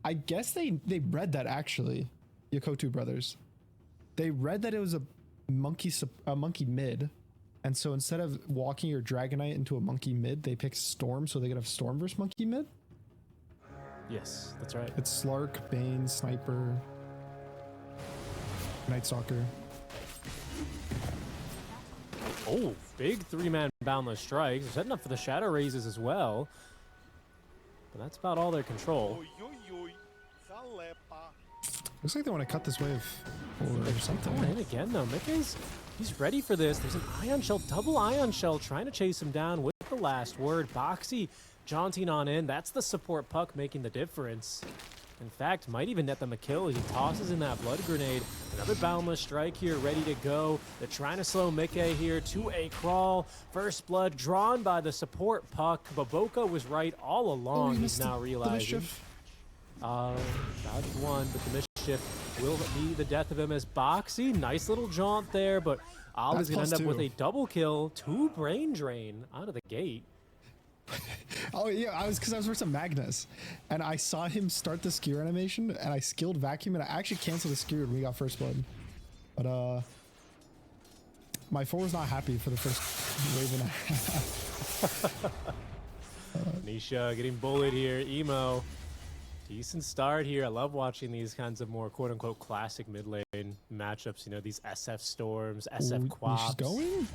I guess they read that actually, Yakutou Brothers. They read that it was a monkey mid, and so instead of walking your Dragonite into a monkey mid, they picked Storm, so they could have Storm versus monkey mid. Yes, that's right. It's Slark, Bane, Sniper, Night Stalker. Oh, big 3-man Boundless Strikes. They're setting up for the Shadow Raises as well. But that's about all their control. Looks like they want to cut this wave or something. Going in again though. He's ready for this. There's an Ion Shell, double Ion Shell, trying to chase him down with the last word. Boxy jaunting on in. That's the support puck making the difference. In fact, might even net them a kill. He tosses in that Blood Grenade. Another Boundless Strike here, ready to go. They're trying to slow Mickey here to a crawl. First Blood drawn by the support puck. Baboka was right all along. He's now realizing. Dodged one, but the mischief will be the death of him as Boxy. Nice little jaunt there, but Ollie's going to end up with a double kill. 2 Brain Drain out of the gate. Oh yeah, because I was versus Magnus, and I saw him start the skewer animation, and I skilled vacuum, and I actually canceled the skewer when we got first blood. But my 4 was not happy for the first wave and a half. Nisha getting bullied here. Emo, decent start here. I love watching these kinds of more quote-unquote classic mid lane matchups. You know, these SF Storms, SF Quaps. Going?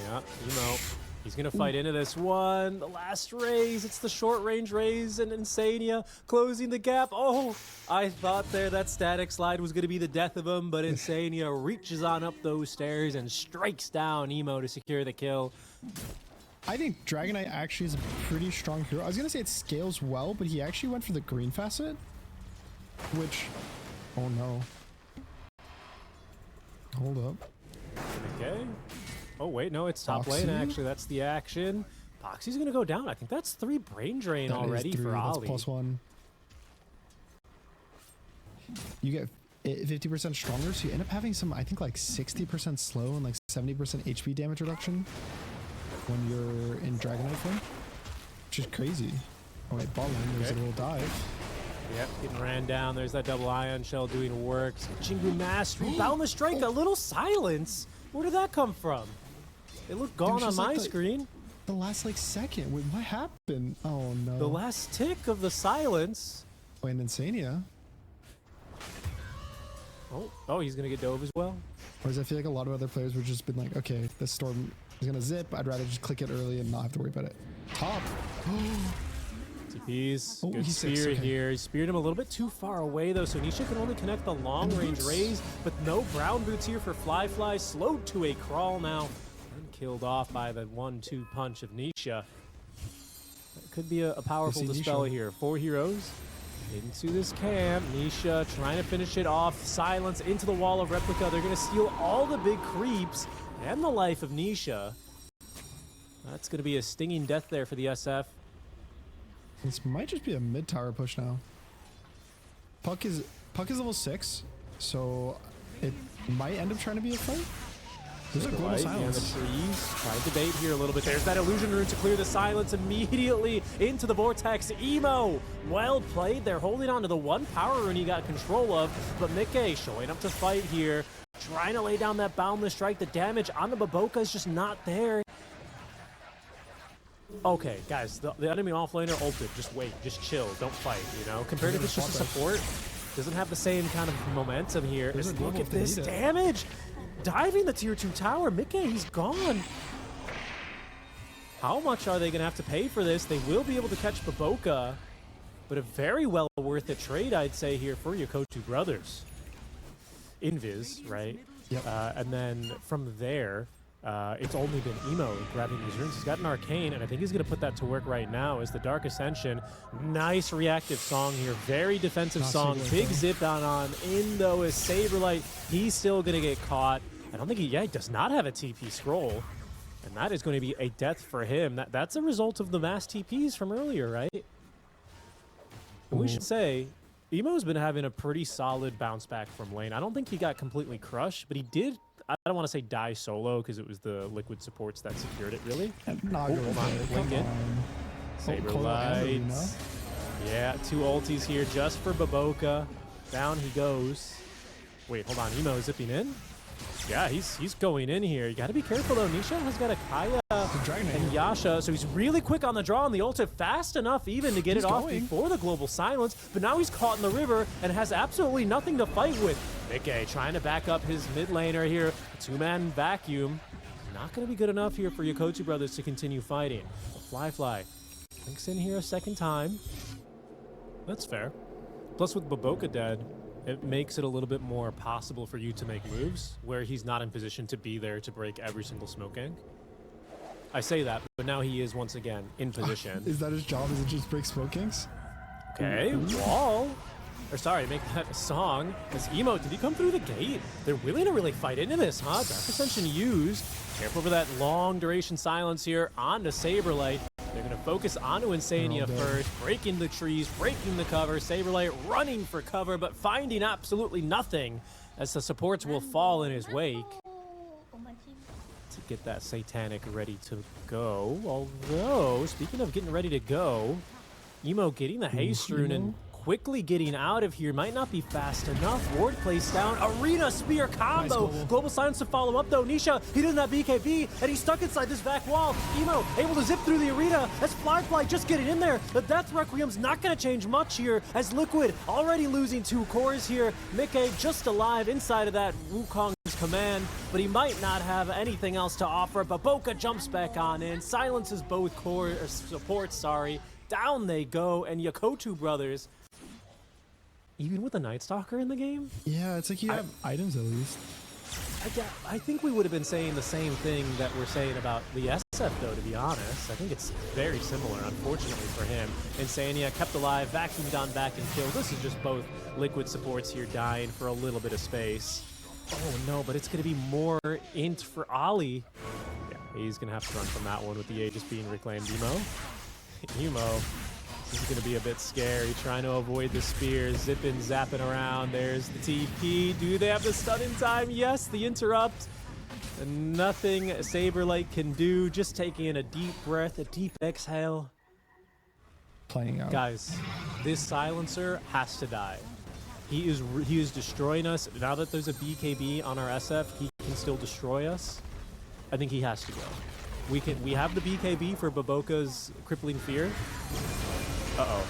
Yeah, Emo. He's going to fight into this one. The last raise. It's the short range raise, and Insania closing the gap. Oh, I thought there that static slide was going to be the death of him, but Insania reaches on up those stairs and strikes down Emo to secure the kill. I think Dragonite actually is a pretty strong hero. I was going to say it scales well, but he actually went for the green facet, which, oh no. Hold up. Okay. Oh, wait, no, it's top lane, actually. That's the action. Boxy's going to go down. I think that's 3 Brain Drain already for Ollie. That's +1. You get 50% stronger, so you end up having some, I think, like 60% slow and like 70% HP damage reduction when you're in Dragonite form, which is crazy. Oh, wait, ball lane, there's a little dive. Yep, getting ran down. There's that double Ion Shell doing work. Jingu Mastery, Boundless Strike, a little silence. Where did that come from? It looked gone on my screen. The last like second. Wait, what happened? Oh no. The last tick of the silence. Wait, Insania. Oh, he's gonna get dove as well. Whereas I feel like a lot of other players would just been like, okay, this storm is gonna zip. I'd rather just click it early and not have to worry about it. Top. TP's good spear here. He speared him a little bit too far away though, so Nisha can only connect the long range raise, but no brown boots here for Fly. Slowed to a crawl now. Killed off by the 1-2 punch of Nisha. That could be a powerful dispel here. 4 heroes into this camp. Nisha trying to finish it off. Silence into the wall of Replica. They're going to steal all the big creeps and the life of Nisha. That's going to be a stinging death there for the SF. This might just be a mid tower push now. Puck is level 6, so it might end up trying to be a fight. There's a global silence. The trees. Trying to bait here a little bit. There's that illusion rune to clear the silence immediately into the vortex. Emo, well played. They're holding on to the 1 power rune he got control of, but Mickey showing up to fight here, trying to lay down that Boundless Strike. The damage on the Baboka is just not there. Okay, guys, the enemy offlaner ulted. Just wait, just chill, don't fight, you know? Compared to this just a support, doesn't have the same kind of momentum here. Look at this damage! Diving the tier 2 tower. Mickey, he's gone. How much are they going to have to pay for this? They will be able to catch Baboka, but a very well worth it trade, I'd say, here for Yakutou Brothers. Invis, right? Yep. And then from there, it's only been Emo grabbing these runes. He's got an Arcane, and I think he's going to put that to work right now as the Dark Ascension. Nice reactive song here. Very defensive song. Big zip down on in, though, is Saberlight. He's still going to get caught. I don't think he does not have a TP scroll. And that is going to be a death for him. That's a result of the mass TPs from earlier, right? We should say, Emo's been having a pretty solid bounce back from lane. I don't think he got completely crushed, but he did, I don't want to say die solo because it was the liquid supports that secured it, really. Hold on. Saberlight. Yeah, 2 ultis here just for Baboka. Down he goes. Wait, hold on. Emo zipping in? Yeah, he's going in here. You got to be careful, though. Nisha has got a Kaya and Yasha, so he's really quick on the draw on the ulti, fast enough even to get it off before the global silence, but now he's caught in the river and has absolutely nothing to fight with. Mickey trying to back up his mid laner here. 2-man vacuum. Not going to be good enough here for Yakutou Brothers to continue fighting. Fly links in here a second time. That's fair. Plus with Baboka dead, it makes it a little bit more possible for you to make moves where he's not in position to be there to break every single smoke gank. I say that, but now he is once again in position. Is that his job? Is it just break smoke ganks? Okay, wall. Or sorry, make that a song. This Emo, did he come through the gate? They're willing to really fight into this, huh? Dark Ascension used. Careful for that long duration silence here onto Saberlight. They're going to focus onto Insania first, breaking the trees, breaking the cover. Saberlight running for cover, but finding absolutely nothing as the supports will fall in his wake. To get that Satanic ready to go. Although, speaking of getting ready to go, Emo getting the haste rune and quickly getting out of here. Might not be fast enough. Ward placed down. Arena Spear combo. Nice global silence to follow up though. Nisha, he doesn't have BKB, and he's stuck inside this back wall. Emo able to zip through the arena as Firefly just getting in there. The Death Requiem's not going to change much here as Liquid already losing 2 cores here. Mickey just alive inside of that Wukong's command, but he might not have anything else to offer. Baboka jumps back on in, silences both core supports, sorry. Down they go, and Yakutou Brothers, even with a Night Stalker in the game? Yeah, it's like you have items at least. I think we would have been saying the same thing that we're saying about the SF, though, to be honest. I think it's very similar, unfortunately for him. Insania kept alive, vacuumed on back and killed. This is just both Liquid supports here dying for a little bit of space. Oh, no, but it's going to be more int for Ollie. Yeah, he's going to have to run from that one with the Aegis being reclaimed. Emo. This is going to be a bit scary, trying to avoid the spear, zipping, zapping around. There's the TP. Do they have the stun in time? Yes, the interrupt. And nothing Saberlight can do, just taking in a deep breath, a deep exhale. Playing out. Guys, this silencer has to die. He is destroying us. Now that there's a BKB on our SF, he can still destroy us. I think he has to go. We have the BKB for Baboka's Crippling Fear. Uh-oh.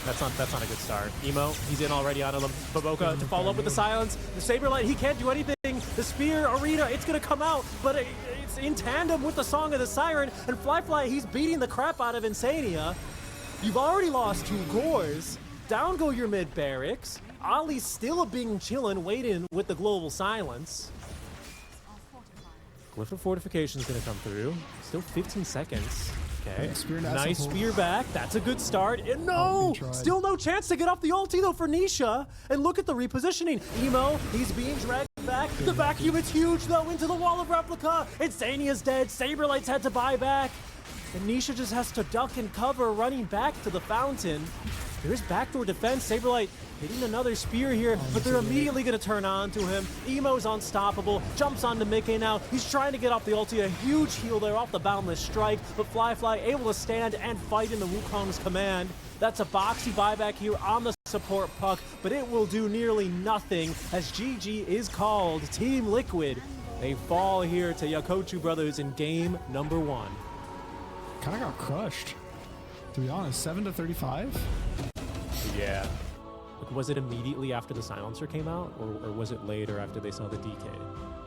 That's not a good start. Emo, he's in already on him. Baboka to follow up with the silence. The Saberlight, he can't do anything. The Spear, Arena, it's going to come out, but it's in tandem with the Song of the Siren. And Fly, he's beating the crap out of Insania. You've already lost 2 cores. Down go your mid barracks. Ollie's still being chillin', waiting with the global silence. Glyph of Fortification's going to come through. Still 15 seconds. Okay, nice spear back. That's a good start. And no! Still no chance to get off the ulti, though, for Nisha. And look at the repositioning. Emo, he's being dragged back. The vacuum, it's huge, though, into the wall of replica. Insania's dead. Saberlight's had to buy back. And Nisha just has to duck and cover, running back to the fountain. There's backdoor defense. Saberlight hitting another spear here, but they're immediately going to turn on to him. Emo's unstoppable. Jumps onto Mickey now. He's trying to get off the ulti. A huge heal there off the Boundless Strike, but Fly able to stand and fight in the Wukong's command. That's a boxy buyback here on the support puck, but it will do nearly nothing as GG is called. Team Liquid, they fall here to Yakutou Brothers in game number 1. Kind of got crushed, to be honest. 7-35. Yeah. Was it immediately after the silencer came out, or was it later after they saw the DK?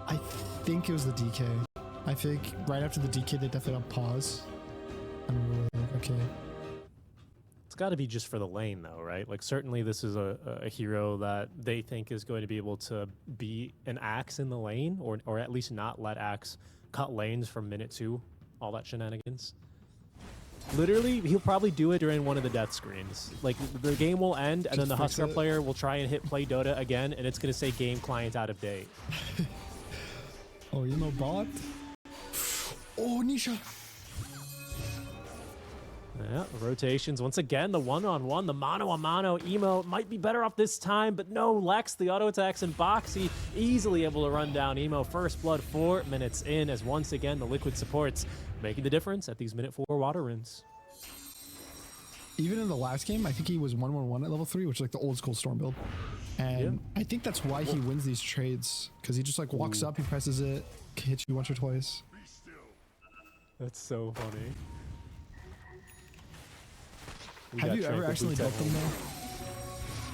I think it was the DK. I think right after the DK, they definitely on pause. And we were like, okay. It's got to be just for the lane, though, right? Like, certainly this is a hero that they think is going to be able to be an Axe in the lane, or at least not let Axe cut lanes from minute 2, all that shenanigans. Literally, he'll probably do it during one of the death screens. Like, the game will end, and then the Huskar player will try and hit play Dota again, and it's going to say game client out of date. Oh, you know bot? Oh, Nisha. Yeah, rotations. Once again, the one-on-one, the mano-a-mano. Emo might be better off this time, but no, lacks the auto attacks, and Boxy easily able to run down Emo. First blood 4 minutes in, as once again the Liquid supports making the difference at these minute 4 water runes. even in the last game, I think he was 1-1-1 at level 3, which is like the old school Storm build. And I think that's why he wins these trades, because he just like walks up, he presses it, hits you once or twice. That's so funny. Have you ever accidentally built them though?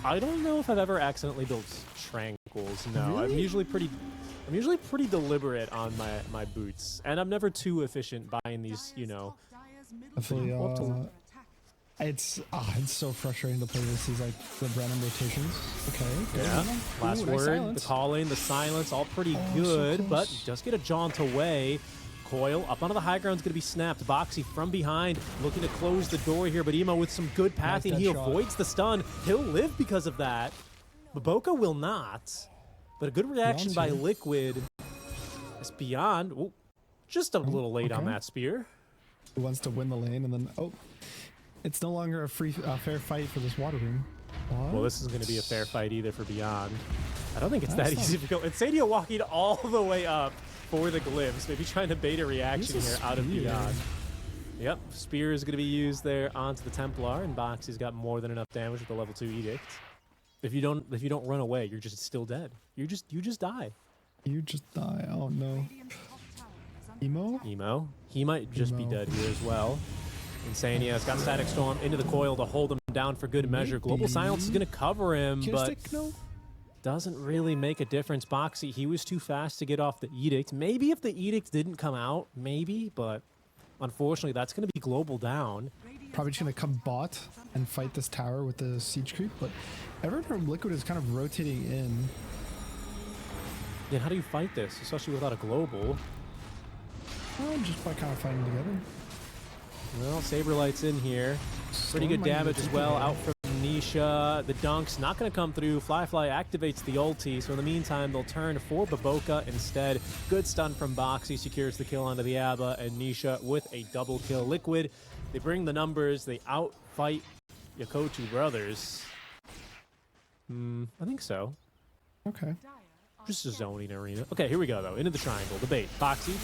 I don't know if I've ever accidentally built Tranquils. No, Really? I'm usually pretty deliberate on my boots, and I'm never too efficient buying these, you know. I feel it's so frustrating to play these like the random rotations. Okay. Yeah. Last nice word, silence. the calling, the silence, all pretty so good, but close. just get a jaunt away. Coil up onto the high ground is going to be snapped. Boxy from behind, looking to close the door here, but Emo with some good pathing. Nice he dead shot. avoids the stun. He'll live because of that. Maboka will not. But a good reaction Beyond's by here. Liquid. It's Beyond. Ooh, just a little late on okay. that spear. Who wants to win the lane, and then it's no longer a fair fight for this water room. What? Well, this isn't going to be a fair fight either for Beyond. I don't think it's That's that easy to go. And Sadia walking all the way up for the glimpse, maybe trying to bait a reaction Use here a out of spear. Beyond. Yep, spear is going to be used there onto the Templar, and Boxy's got more than enough damage with the level 2 edict. If you don't run away, you're just still dead. You just die. You just die. Oh no. Emo? Emo, he might just be Emo. dead here as well. Insania's got Static Storm into the coil to hold him down for good measure. Global Maybe. Silence is going to cover him, Cure but stick? No. doesn't really make a difference. Boxy, he was too fast to get off the edict. Maybe if the edict didn't come out, maybe, but unfortunately that's going to be global down. Probably just gonna come bot and fight this tower with the siege creep, but everyone from Liquid is kind of rotating in. Then how do you fight this, especially without a global? Just by kind of fighting together. Well, Saberlight's in here. Pretty Storm good might need to damage as take well it. out from Nisha. The dunk's not going to come through. Fly activates the ulti, so in the meantime, they'll turn for Baboka instead. Good stun from Boxy, secures the kill onto the Abba, and Nisha with a double kill. Liquid, they bring the numbers. They outfight Yakutou Brothers. I think so. Okay. Just a zoning arena. Okay, here we go, though. Into the triangle. The bait. Boxy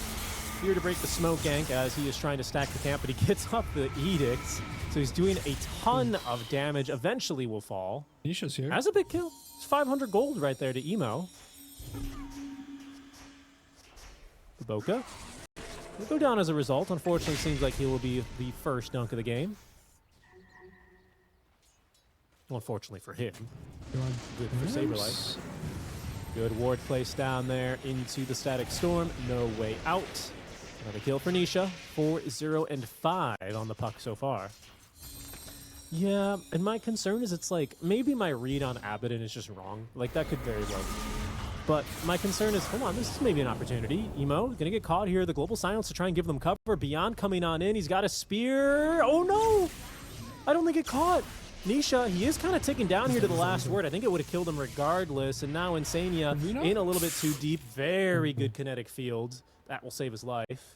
here to break the smoke gank as he is trying to stack the camp, but he gets up the edicts. So he's doing a ton of damage. Eventually will fall. Nisha's here. Has a big kill. It's 500 gold right there to Emo. Baboka will go down as a result. Unfortunately, seems like he will be the first dunk of the game. Well, unfortunately for him. Good for Saberlight. Good ward placed down there into the Static Storm. No way out. Another kill for Nisha. 4-0 and 5 on the puck so far. Yeah, and my concern is it's like, maybe my read on Abaddon is just wrong. Like, that could very well be. But my concern is, hold on, this is maybe an opportunity. Emo gonna get caught here. The Global Silence to try and give them cover. Beyond coming on in. He's got a spear. Oh, no! I don't think it caught. Nisha, he is kind of ticking down here to the last word. I think it would have killed him regardless. And now Insania in a little bit too deep. Very good kinetic field. That will save his life.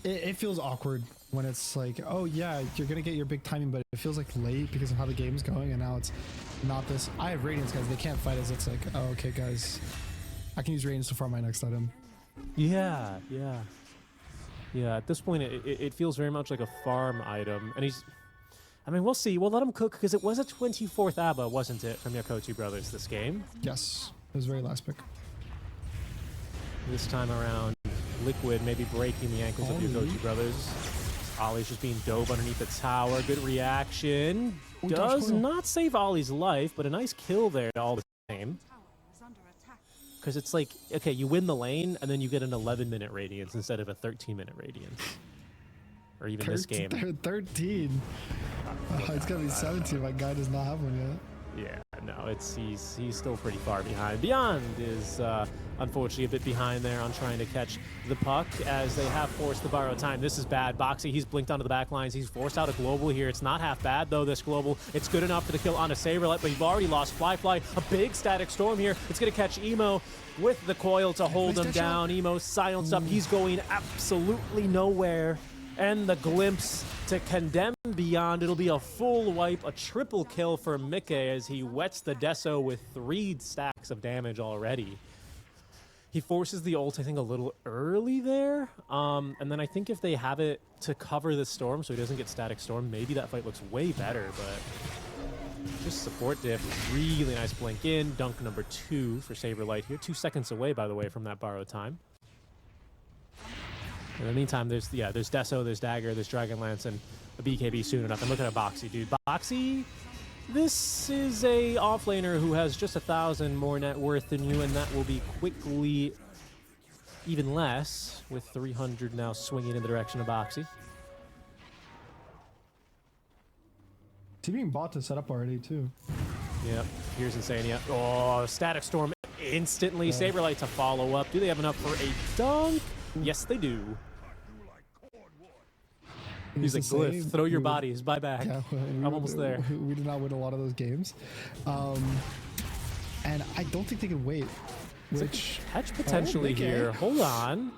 It feels awkward when it's like, oh yeah, you're gonna get your big timing, but it feels like late because of how the game's going, and now it's not this. I have Radiance, guys. They can't fight us. It's like, oh, okay, guys, I can use Radiance to farm my next item. Yeah. At this point, it feels very much like a farm item, and he's. I mean, we'll see. We'll let him cook because it was a 24th ABBA, wasn't it, from Yakutou Brothers this game? Yes, it was very last pick. This time around, Liquid maybe breaking the ankles of Yakutou Brothers. Ollie's just being dove underneath the tower. Good reaction. Does not save Ollie's life, but a nice kill there all the same. Because it's like, okay, you win the lane, and then you get an 11-minute radiance instead of a 13-minute radiance. Or even this game. 13. It's gonna be 17. My guy does not have one yet. Yeah, no, he's still pretty far behind. Beyond is unfortunately a bit behind there on trying to catch the puck as they have forced the borrow time. This is bad. Boxy, he's blinked onto the back lines. He's forced out a global here. It's not half bad, though, this global. It's good enough for the kill on a Saberlight, but you've already lost Fly. A big Static Storm here. It's going to catch Emo with the coil to hold him down. Emo silenced up. He's going absolutely nowhere. And the glimpse to condemn Beyond. It'll be a full wipe, a triple kill for Mickey as he wets the Deso with 3 stacks of damage already. He forces the ult, I think, a little early there. And then I think if they have it to cover the storm so he doesn't get static storm, maybe that fight looks way better, but just support diff. Really nice blink in. Dunk number 2 for Saberlight here. 2 seconds away, by the way, from that borrowed time. In the meantime, there's Deso, there's Dagger, there's Dragonlance, and a BKB soon enough. And look at a Boxy, dude. Boxy, this is a offlaner who has just 1,000 more net worth than you, and that will be quickly even less, with 300 now swinging in the direction of Boxy. Is he being bought to set up already, too? Yep, here's Insania. Oh, Static Storm instantly. Saberlight to follow up. Do they have enough for a dunk? Yes, they do. He's like, Glyph, throw your bodies. Bye back. Yeah, I'm almost there. We did not win a lot of those games. And I don't think they can wait. Which catch potentially here. Hold on.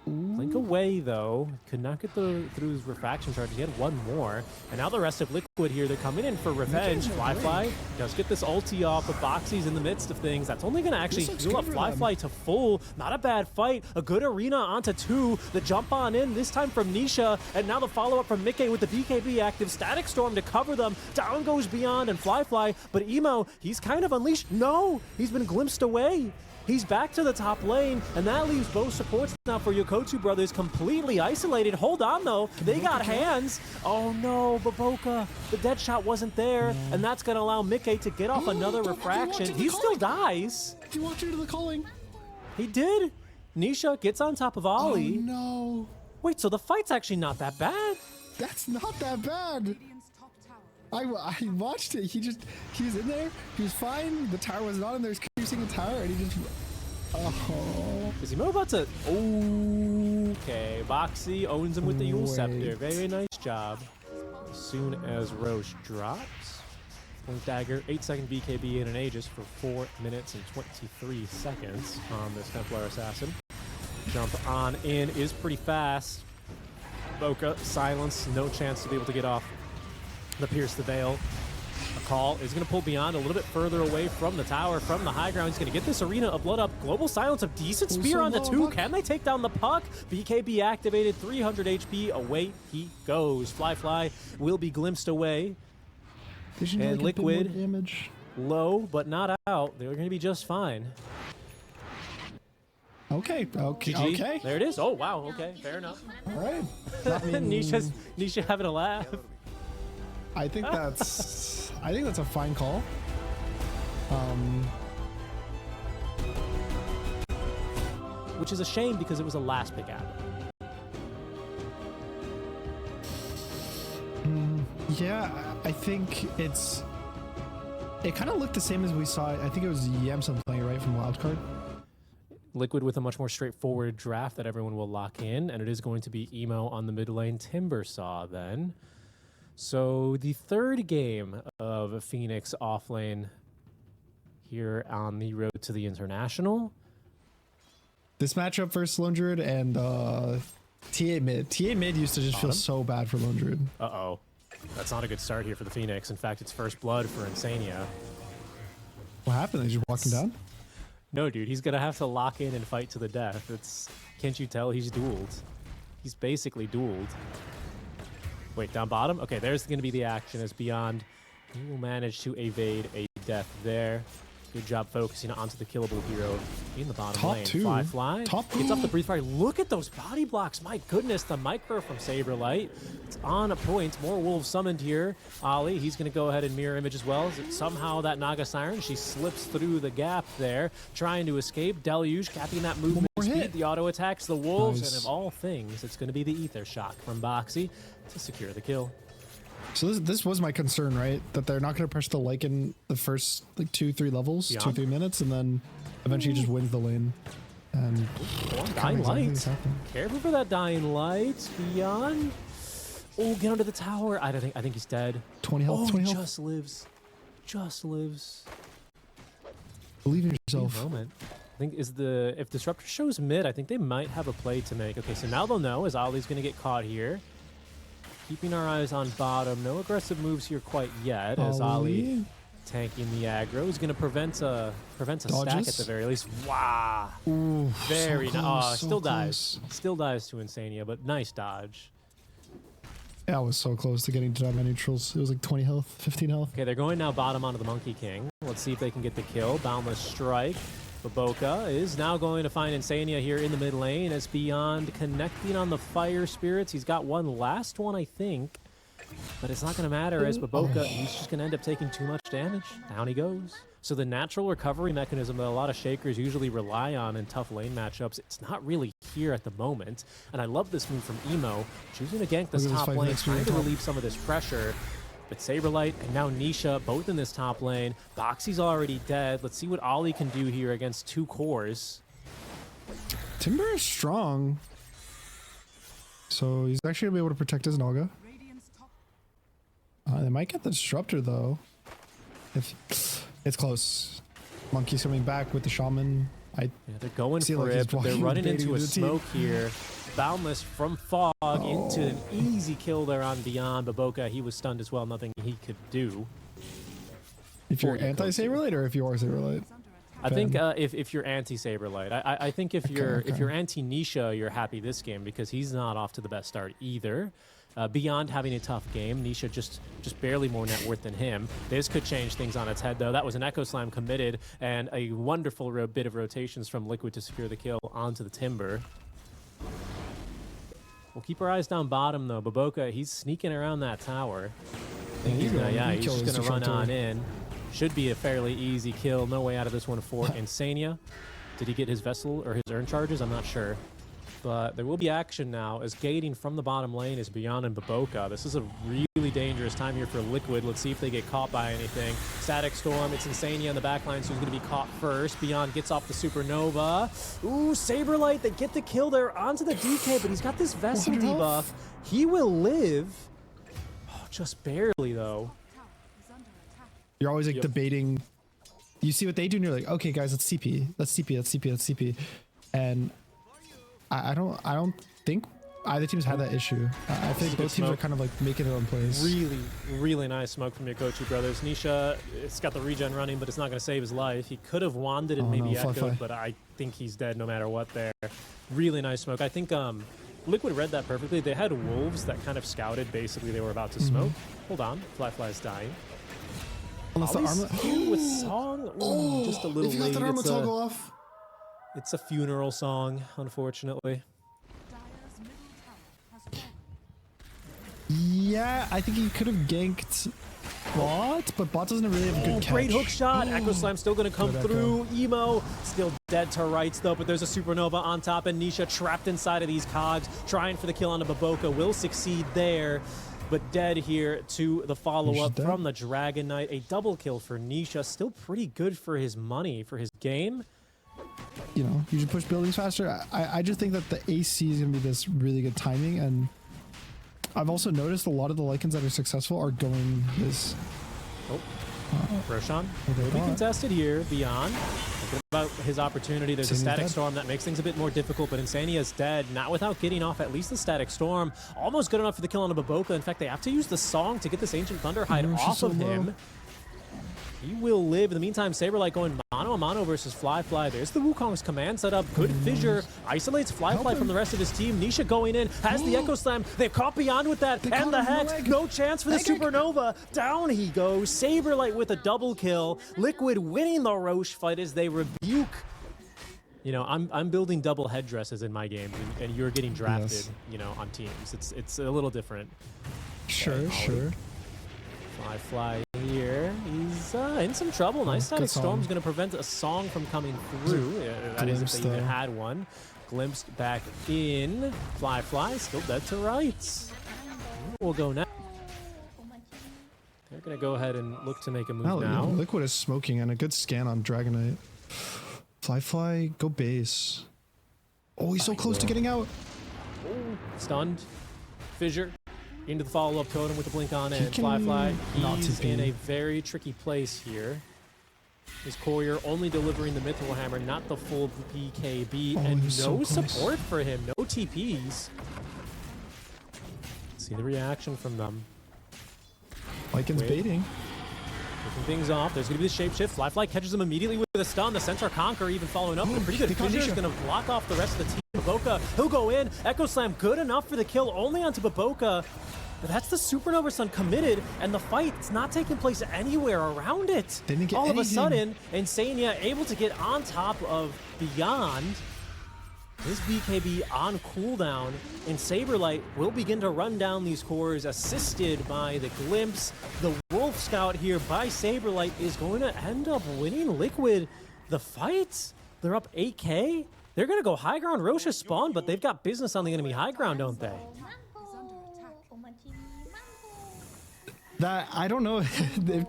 Blink away, though. Could not get through his refraction charge. He had one more. And now the rest of Liquid here. They're coming in for revenge. Flyfly does get this ulti off, but Boxy's in the midst of things. That's only going to actually heal up Flyfly to full. Not a bad fight. A good arena onto 2. The jump on in, this time from Nisha. And now the follow-up from Mickey with the BKB active. Static Storm to cover them. Down goes Beyond and Flyfly. But Emo, he's kind of unleashed. No! He's been glimpsed away. He's back to the top lane, and that leaves both supports now for Yakutou Brothers completely isolated. Hold on, though. They got hands. Oh, no, Baboka. The dead shot wasn't there, and that's going to allow Mickey to get off another refraction. He still dies. He walked into the calling. He did. Nisha gets on top of Ollie. Oh, no. Wait, so the fight's actually not that bad? That's not that bad. I watched it. He was in there. He was fine. The tower was not in there. He was cursing the tower, and he just. Oh. Is he about to? Okay, Boxy owns him with the Yule Scepter. Very nice job. As soon as Roche drops, Blink Dagger, 8-second BKB in an Aegis for 4 minutes and 23 seconds on this Templar Assassin. Jump on in is pretty fast. Boca, silence, no chance to be able to get off the Pierce the Veil. A call is going to pull Beyond a little bit further away from the tower, from the high ground. He's going to get this arena of blood up. Global silence, a decent spear on the 2. Can they take down the puck? BKB activated, 300 HP. Away he goes. Fly will be glimpsed away. And Liquid, low but not out. They're going to be just fine. Okay. GG. There it is. Oh, wow. Okay, fair enough. All right. Nisha having a laugh. I think that's a fine call. Which is a shame because it was a last pick out. Yeah, I think it kind of looked the same as we saw. I think it was Yamson playing right from Wildcard. Liquid with a much more straightforward draft that everyone will lock in, and it is going to be Emo on the mid lane, Timbersaw then. So the third game of Phoenix offlane here on the road to the International. This matchup versus Lone Druid and T8 mid. T8 mid used to just feel so bad for Lone Druid. Uh-oh. That's not a good start here for the Phoenix. In fact, it's first blood for Insania. What happened? He's just walking down? No, dude. He's going to have to lock in and fight to the death. Can't you tell he's dueled? He's basically dueled. Wait, down bottom? Okay, there's going to be the action as Beyond. He will manage to evade a death there. Good job focusing onto the killable hero in the bottom lane. Fly. Gets off the breathe fire. Look at those body blocks. My goodness, the micro from Saberlight. It's on a point. More wolves summoned here. Ollie, he's going to go ahead and mirror image as well. Somehow that Naga Siren, she slips through the gap there, trying to escape. Deluge capping that movement speed. The auto attacks the wolves. And of all things, it's going to be the Ether Shock from Boxy to secure the kill. So this was my concern, right? That they're not going to press the Lycan the first like 2-3 levels, Beyond. 2-3 minutes, and then eventually just wins the lane. And Dying Light. Careful for that Dying Light. Beyond. Oh, get under the tower. I think he's dead. 20 health. 20 health. Just lives. Just lives. Believe in yourself. Moment. I think if Disruptor shows mid, I think they might have a play to make. Okay, so now they'll know as Ollie's going to get caught here. Keeping our eyes on bottom. No aggressive moves here quite yet as Ollie tanking the aggro. He's going to prevent a stack at the very least. Wow. Ooh, Very so nice. close, so Still close. dies. Still dies to Insania, but nice dodge. Yeah, I was so close to getting to my neutrals. It was like 20 health, 15 health. Okay, they're going now bottom onto the Monkey King. Let's see if they can get the kill. Boundless Strike. Baboka is now going to find Insania here in the mid lane as Beyond connecting on the Fire Spirits. He's got one last one, I think. But it's not going to matter as Baboka, he's just going to end up taking too much damage. Down he goes. So the natural recovery mechanism that a lot of Shakers usually rely on in tough lane matchups, it's not really here at the moment. And I love this move from Emo, choosing to gank this top lane, trying to relieve some of this pressure. But Saberlight and now Nisha, both in this top lane. Boxy's already dead. Let's see what Ollie can do here against two cores. Timber is strong. So he's actually going to be able to protect his Naga. They might get the Disruptor, though. If it's close. Monkey's coming back with the Shaman. Yeah, they're going for like it, but they're running into a the smoke here. Boundless from Fog into an easy kill there on Beyond. Baboka, he was stunned as well. Nothing he could do. If you're anti-Saberlight or if you are Saberlight? I think if you're anti-Saberlight. I think if you're anti-Nisha, you're happy this game because he's not off to the best start either. Beyond having a tough game, Nisha just barely more net worth than him. This could change things on its head, though. That was an Echo Slam committed and a wonderful bit of rotations from Liquid to secure the kill onto the Timber. We'll keep our eyes down bottom, though. Baboka, he's sneaking around that tower. He's just going to run on in. Should be a fairly easy kill. No way out of this one for Insania. Did he get his Vessel or his Urn charges? I'm not sure. But there will be action now as gating from the bottom lane is Beyond and Baboka. This is a really dangerous time here for Liquid. Let's see if they get caught by anything. Static Storm, it's Insania in the backline, so he's going to be caught first. Beyond gets off the Supernova. Ooh, Saberlight, they get the kill there onto the DK, but he's got this Vessel debuff. He will live. Oh, just barely, though. You're always like debating. You see what they do and you're like, okay, guys, let's CP. Let's CP, let's CP, let's CP. And I don't think either team's had that issue. I think both teams are kind of like making their own plays. Really nice smoke from Yakutou Brothers. Nisha, it's got the regen running, but it's not going to save his life. He could have wanded and maybe echoed, but I think he's dead no matter what there. Really nice smoke. I think Liquid read that perfectly. They had wolves that kind of scouted basically they were about to smoke. Hold on, Fly's dying. Unless the armor with song, just a little if you late. got that armor toggle off. It's a funeral song, unfortunately. Yeah, I think he could have ganked Bot, but Bot doesn't really have a good catch. Great hook shot. Echo Slam still going to come through. Emo still dead to rights, though, but there's a Supernova on top, and Nisha trapped inside of these cogs, trying for the kill on Baboka. Will succeed there, but dead here to the follow-up from the Dragon Knight. A double kill for Nisha. Still pretty good for his money, for his game. You know, you should push buildings faster. I just think that the AC is going to be this really good timing, and I've also noticed a lot of the Lycans that are successful are going this. Roshan will be contested here. Beyond. Thinking about his opportunity. There's a Static Storm that makes things a bit more difficult, but Insania's dead. Not without getting off at least the Static Storm. Almost good enough for the kill on Baboka. In fact, they have to use the song to get this Ancient Thunderhide off of him. He will live. In the meantime, Saberlight going mano-a-mano versus Fly. There's the Wukong's command set up. Good fissure. Isolates Fly from the rest of his team. Nisha going in. Has the Echo Slam. They've caught Beyond with that. And the Hex. No chance for the Supernova. Down he goes. Saberlight with a double kill. Liquid winning the Roche fight as they rebuke. You know, I'm building double headdresses in my game, and you're getting drafted, you know, on teams. It's a little different. Sure. Fly here. He's in some trouble. Nice Static Storm's going to prevent a song from coming through. That is if they even had one. Glimpsed back in. Fly still dead to rights. We'll go now. They're going to go ahead and look to make a move now. Liquid is smoking and a good scan on Dragon Knight. Fly, go base. Oh, he's so close to getting out. Stunned. Fissure. Into the follow-up totem with the blink on and Fly. He's in a very tricky place here. His courier only delivering the Mithril Hammer, not the full PKB, and no support for him. No TPs. See the reaction from them. Lycan's baiting. Kicking things off. There's going to be the shapeshift. Fly catches him immediately with a stun. The Centaur Conqueror even following up. A pretty good finish. Is going to block off the rest of the team. Baboka, he'll go in. Echo Slam, good enough for the kill, only onto Baboka. But that's the Supernova Sun committed, and the fight's not taking place anywhere around it. All of a sudden, Insania able to get on top of Beyond. His BKB on cooldown, and Saberlight will begin to run down these cores, assisted by the Glimpse. The Wolf Scout here by Saberlight is going to end up winning Liquid the fight. They're up 8K. They're going to go high ground. Rocha spawn, but they've got business on the enemy high ground, don't they? That, I don't know if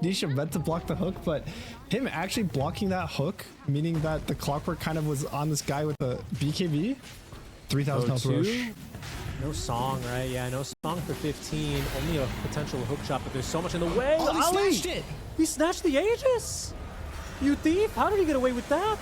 Nisha meant to block the hook, but him actually blocking that hook, meaning that the clockwork kind of was on this guy with the BKB, 3,000 health rush. No song, right? Yeah, no song for 15. Only a potential hook shot, but there's so much in the way. Oh, he snatched it! He snatched the Aegis! You thief! How did he get away with that?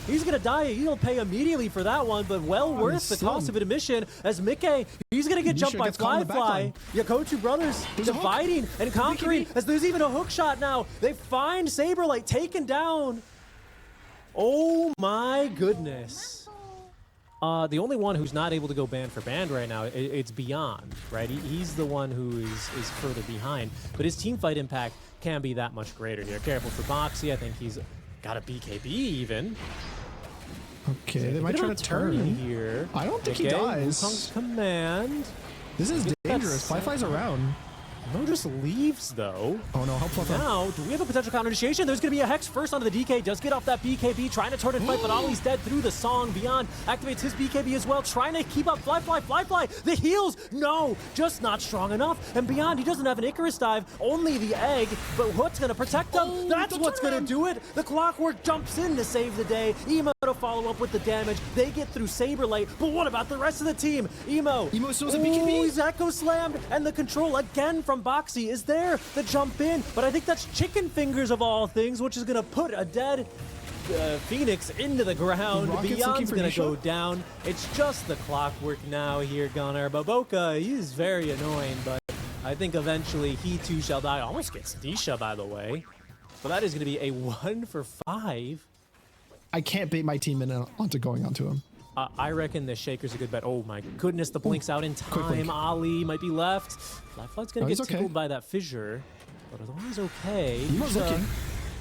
He's gonna die. He'll pay immediately for that one, but well worth the cost of admission. As Mickey, he's gonna get jumped by Fly. Yakutou Brothers dividing and conquering. As there's even a hook shot now. They find Saberlight taken down. Oh my goodness. The only one who's not able to go band for band right now, it's Beyond, right? He's the one who is further behind, but his team fight impact can be that much greater here. Careful for Boxy. I think he's got a BKB even. Okay, they might try to turn here. I don't think he dies. Wukong's command. This is dangerous. Fly's around. No, just leaves though. Oh no, help. Now, do we have a potential counter initiation? There's going to be a Hex first onto the DK. Does get off that BKB, trying to turn and fight, but Ollie's dead through the song. Beyond activates his BKB as well, trying to keep up Fly. The heals, no, just not strong enough. And Beyond, he doesn't have an Icarus dive, only the egg, but what's going to protect him? Oh, that's what's going to do it. The Clockwork jumps in to save the day. Emo to follow up with the damage. They get through Saberlight, but what about the rest of the team? Emo still has a BKB. He's Echo Slammed, and the control again from Boxy is there. The jump in, but I think that's chicken fingers of all things, which is going to put a dead Phoenix into the ground. Beyond's going to go down. It's just the Clockwork now here, Gunnar. Baboka, he's very annoying, but I think eventually he too shall die. Almost gets Nisha, by the way. But that is going to be a 1 for 5. I can't bait my team in onto going onto him. I reckon the Shaker's a good bet. Oh my goodness, the Blink's out in time. Ali might be left. Fly's gonna get tickled by that fissure, but otherwise okay. Emo's looking.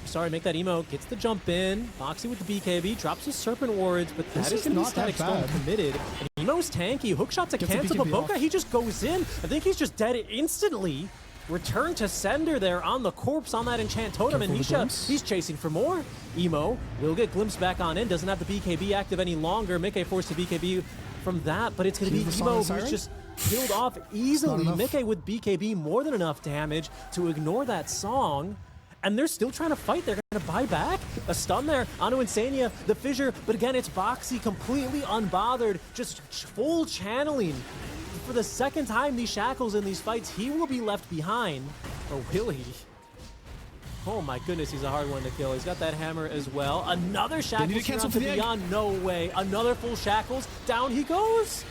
Sorry, make that Emo. Gets the jump in. Boxy with the BKB. Drops his Serpent Wards, but that is gonna be Static Storm committed. And Emo's tanky. Hookshot to cancel Baboka. He just goes in. I think he's just dead instantly. Return to sender there on the corpse on that enchant totem, and Nisha, he's chasing for more. Emo will get Glimpse back on in, doesn't have the BKB active any longer. Mickey forced the BKB from that, but it's going to be Emo who's just killed off easily. Mickey with BKB, more than enough damage to ignore that song. And they're still trying to fight. They're going to buy back. A stun there onto Insania, the fissure, but again, it's Boxy completely unbothered, just full channeling. For the second time, these shackles in these fights, he will be left behind. Or will he? Oh my goodness, he's a hard one to kill. He's got that hammer as well. Another shackles to Beyond. No way. Another full shackles. Down he goes.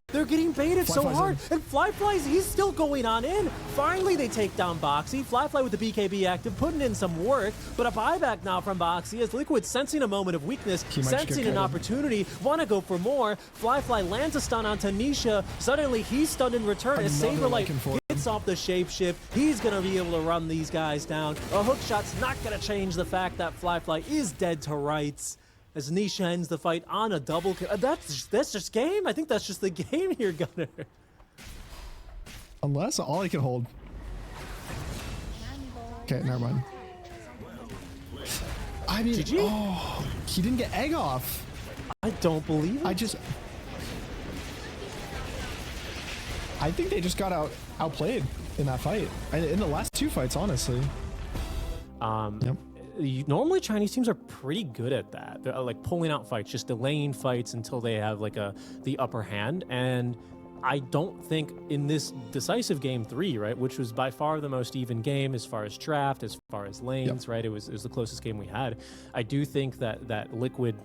They're getting baited so hard. And Fly's, he's still going on in. Finally, they take down Boxy. Fly with the BKB active, putting in some work. But a buyback now from Boxy as Liquid sensing a moment of weakness, sensing an opportunity, want to go for more. Fly lands a stun on Tanisha. Suddenly, he's stunned in return as Saberlight gets off the shapeshift. He's going to be able to run these guys down. A hook shot's not going to change the fact that Fly is dead to rights. As Nisha ends the fight on a double kill. That's just game. I think that's just the game here, Gunnar. Unless all he can hold. Okay, never mind. I mean, oh, he didn't get egg off. I don't believe it. I think they just got outplayed in that fight. In the last two fights, honestly. Yep. Normally Chinese teams are pretty good at that. They're like pulling out fights, just delaying fights until they have like the upper hand. And I don't think in this decisive game 3, right, which was by far the most even game as far as draft, as far as lanes, right, it was the closest game we had. I do think that Liquid